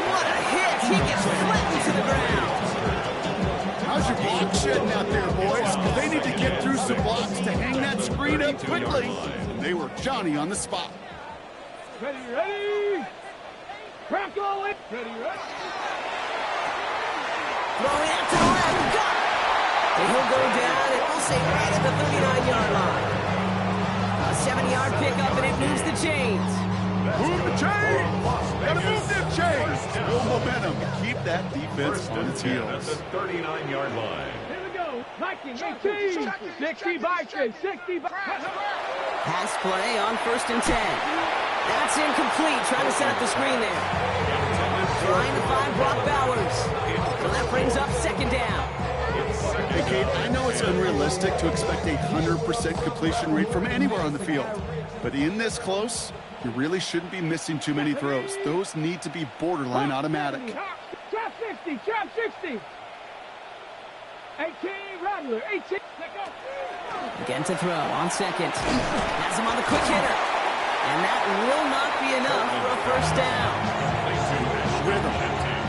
A: What a hit. He gets flattened to the ground.
D: How's your block shedding out there, boys? They need to get through some blocks to hang that screen up quickly. And they were Johnny on the spot.
E: Ready, ready. Crack all it. Ready, ready.
A: Throwing out to the left. Got it. And he'll go down, and we'll say right at the 39-yard line. A 7-yard pickup, and it moves the chains.
D: Move the chains! Gotta move them chains! Build momentum. Keep that defense on its heels.
B: At the 39-yard line.
E: Here we go. 19, 18, 60 Vikings, 60
A: Pass play on 1st and 10. That's incomplete. Trying to set up the screen there. Trying to find Brock Bowers. So that brings up 2nd down.
D: Hey, Kate, I know it's unrealistic to expect a 100% completion rate from anywhere on the field. But in this close, you really shouldn't be missing too many throws. Those need to be borderline automatic.
E: Trap 60, trap 60. 18, Rattler, 18.
A: Again to throw on 2nd. Has him on the quick hitter. And that will not be enough for a 1st down.
D: Rhythm.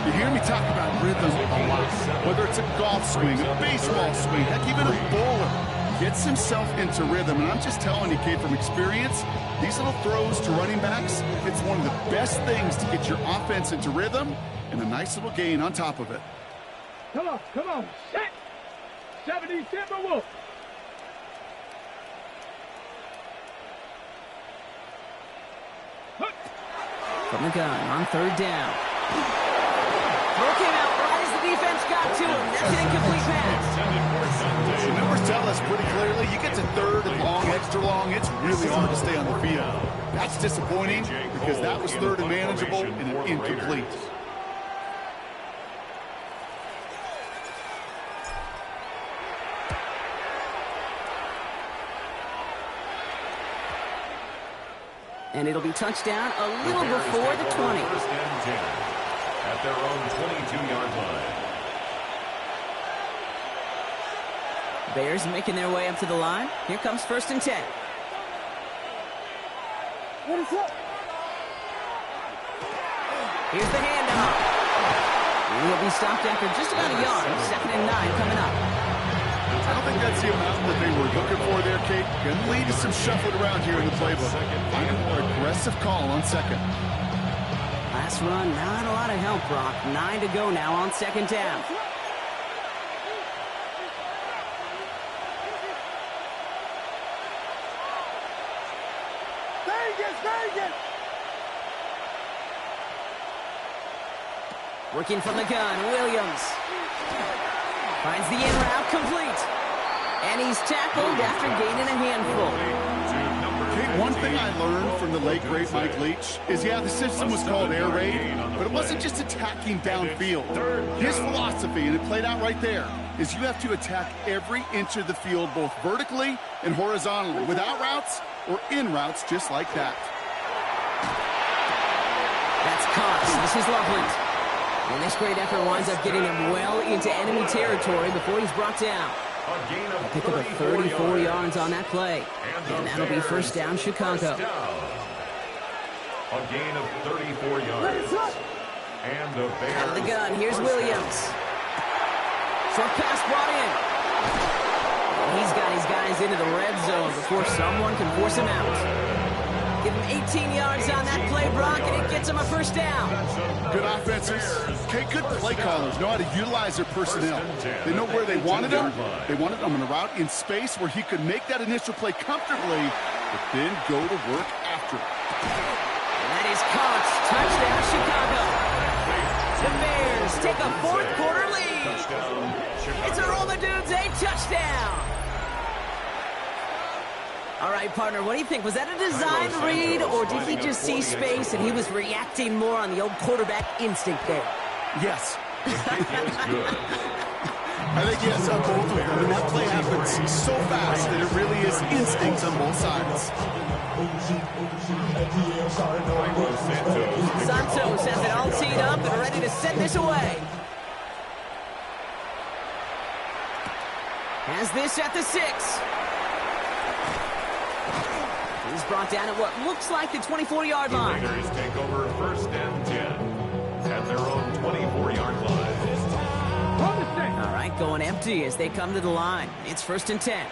D: You hear me talk about rhythm a lot. Whether it's a golf swing, a baseball swing, heck, even a bowler gets himself into rhythm. And I'm just telling you, Kate, from experience, these little throws to running backs, it's one of the best things to get your offense into rhythm and a nice little gain on top of it.
E: Come on, set. 70 Timberwolves.
A: From the gun on 3rd down. Throw came out right as the defense got to him. That's an incomplete pass.
D: The numbers tell us pretty clearly, you get to 3rd and long, extra long, it's really hard to stay on the field. That's disappointing because that was 3rd and manageable and an incomplete.
A: And it'll be touchdown a little before the 20.
B: 1st and 10 at their own 22-yard line.
A: Bears making their way up to the line. Here comes 1st and 10. Here's the handoff. He'll be stopped after just about a yard. 2nd and 9 coming up.
D: I don't think that's the amount that they were looking for there, Kate. Gonna lead to some shuffling around here in the playbook. Find a more aggressive call on 2nd.
A: Last run, not a lot of help, Brock. 9 to go now on 2nd down.
E: Vegas!
A: Working from the gun, Williams. Finds the in route complete. And he's tackled after gaining a handful.
D: Kate, one thing I learned from the late, great Mike Leach is, yeah, the system was called air raid, but it wasn't just attacking downfield. His philosophy, and it played out right there, is you have to attack every inch of the field, both vertically and horizontally, without routes or in routes just like that.
A: That's Cox. This is Loveland. And this great effort winds up getting him well into enemy territory before he's brought down. A pick up of 34 yards on that play. And that'll be 1st down, Chicago.
B: A gain of 34 yards. And the Bears.
A: Out of the gun, here's Williams. Short pass brought in. And he's got his guys into the red zone before someone can force him out. Give him 18 yards on that play, Brock, and it gets him a 1st down.
D: Good offenses. Okay, good play callers know how to utilize their personnel. They know where they wanted him. They wanted him on a route in space where he could make that initial play comfortably, but then go to work after it.
A: And that is Cox. Touchdown, Chicago. The Bears take a 4th quarter lead. It's a roll the dudes, a touchdown. All right, partner, what do you think? Was that a design read, or did he just see space and he was reacting more on the old quarterback instinct there?
D: Yes. I think yes on both of them. And that play happens so fast that it really is instincts on both sides.
A: Santos has it all teed up and ready to send this away. Has this at the 6. He's brought down at what looks like the 24-yard
B: The
A: line.
B: Raiders take over 1st and 10 at their own 24-yard line.
A: All right, going empty as they come to the line. It's 1st and 10.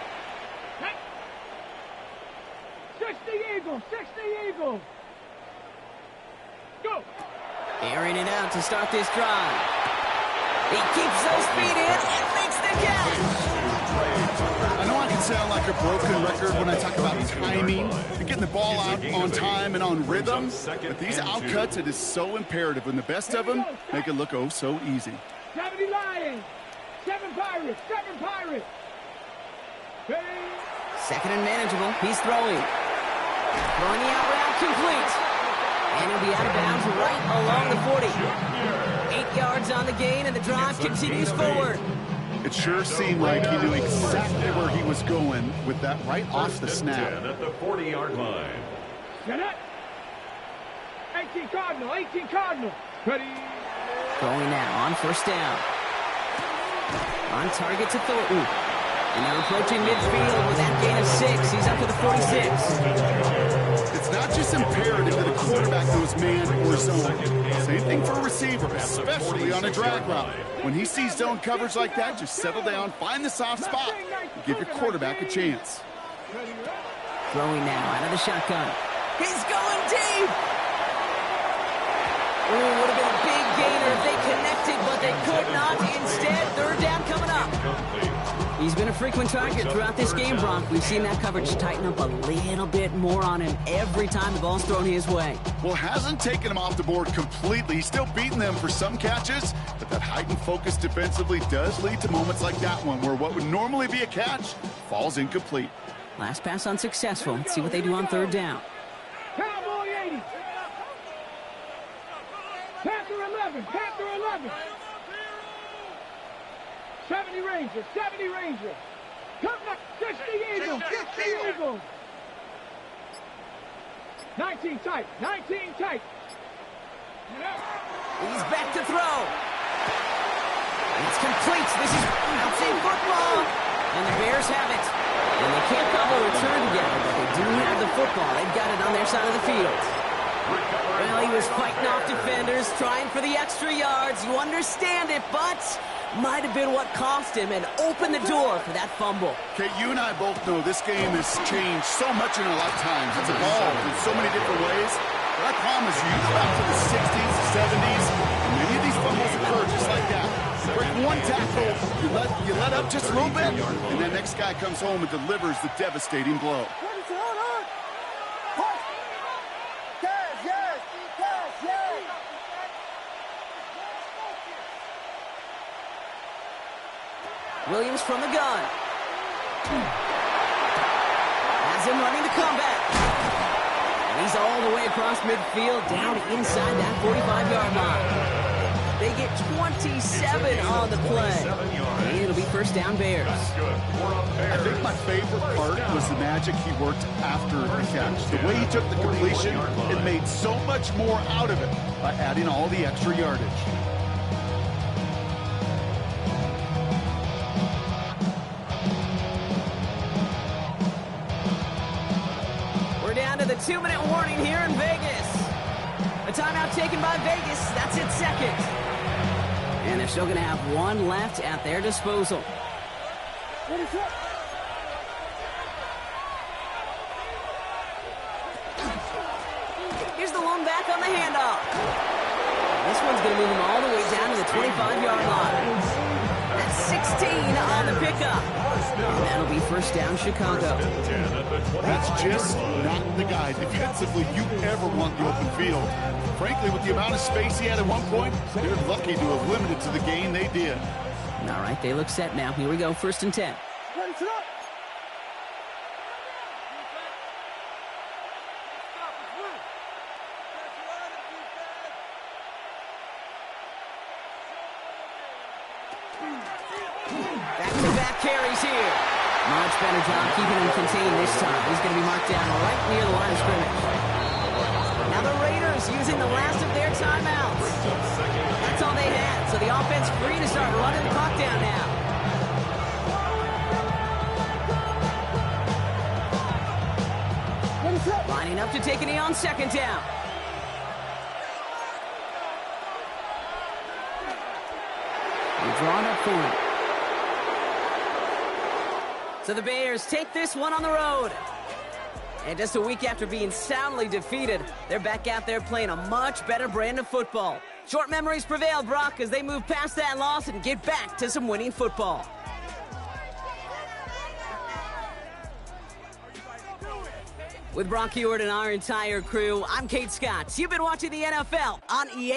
E: 60 Eagles, 60 Eagles. Go.
A: Airing it out to start this drive. He keeps those feet in and makes the catch.
D: I know I can sound like a broken record when I talk about timing and getting the ball out on time and on rhythm, but these outcuts, it is so imperative, and the best of them make it look oh so easy.
E: 70 Lions, 7 Pirates, 7 Pirates. Ready?
A: 2nd and manageable. He's throwing. Throwing the out route complete. And he'll be out of bounds right along the 40. 8 yards on the gain, and the drive continues forward.
D: It sure seemed like he knew exactly where he was going with that right off the snap.
B: At the 40-yard line.
E: Get it. 18 Cardinal, 18 Cardinal. Ready?
A: Going now on 1st down. On target to Thornton. And they're approaching midfield with that gain of 6. He's up to the 46.
D: It's not just imperative that a quarterback knows man or zone. Same thing for a receiver, especially on a drag route. When he sees zone coverage like that, just settle down, find the soft spot, and give your quarterback a chance.
A: Throwing now out of the shotgun. He's going deep. Oh, would have been a big gainer if they connected, but they could not. Instead, 3rd down coming up. He's been a frequent target throughout this game, Brock. We've seen that coverage tighten up a little bit more on him every time the ball's thrown his way.
D: Well, hasn't taken him off the board completely. He's still beating them for some catches, but that heightened focus defensively does lead to moments like that one where what would normally be a catch falls incomplete.
A: Last pass unsuccessful. Let's see what they do on 3rd down.
E: Cowboy 80. Panther 11, Panther 11. 70 Rangers, 70 Rangers. Come back, 60 Eagles, 60 Eagles. 19 tight, 19 tight.
A: He's back to throw. It's complete. This is bouncing football. And the Bears have it. And they can't cobble a return together, but they do have the football. They've got it on their side of the field. Well, he was fighting off defenders, trying for the extra yards. You understand it, but might have been what cost him and opened the door for that fumble.
D: Okay, you and I both know this game has changed so much in our lifetimes. It's evolved in so many different ways. But I promise you, you go back to the 60s, 70s, and many of these fumbles occur just like that. You break one tackle, you let up just a little bit, and that next guy comes home and delivers the devastating blow.
A: Williams from the gun. Has him running the comeback. And he's all the way across midfield, down inside that 45-yard line. They get 27 on the play. And it'll be 1st down Bears.
D: I think my favorite part was the magic he worked after the catch. The way he took the completion, it made so much more out of it by adding all the extra yardage.
A: To the 2-minute warning here in Vegas. A timeout taken by Vegas. That's its 2nd. And they're still going to have 1 left at their disposal. Here's the lone back on the handoff. This one's going to move him all the way down to the 25-yard line. That's 16 on the pickup. And that'll be 1st down Chicago.
D: That's just not the guy defensively you ever want in the open field. Frankly, with the amount of space he had at one point, they're lucky to have limited to the gain they did.
A: All right, they look set now. Here we go, 1st and 10. Back-to-back carries here. Much better job keeping him contained this time. He's going to be marked down right near the line of scrimmage. Now the Raiders using the last of their timeouts. That's all they had, so the offense free to start running the clock down now. Lining up to take a knee on second down. They're drawn up for him. So the Bears take this one on the road. And just a week after being soundly defeated, they're back out there playing a much better brand of football. Short memories prevail, Brock, as they move past that loss and get back to some winning football. With Brock Heward and our entire crew, I'm Kate Scott. You've been watching the NFL on EA.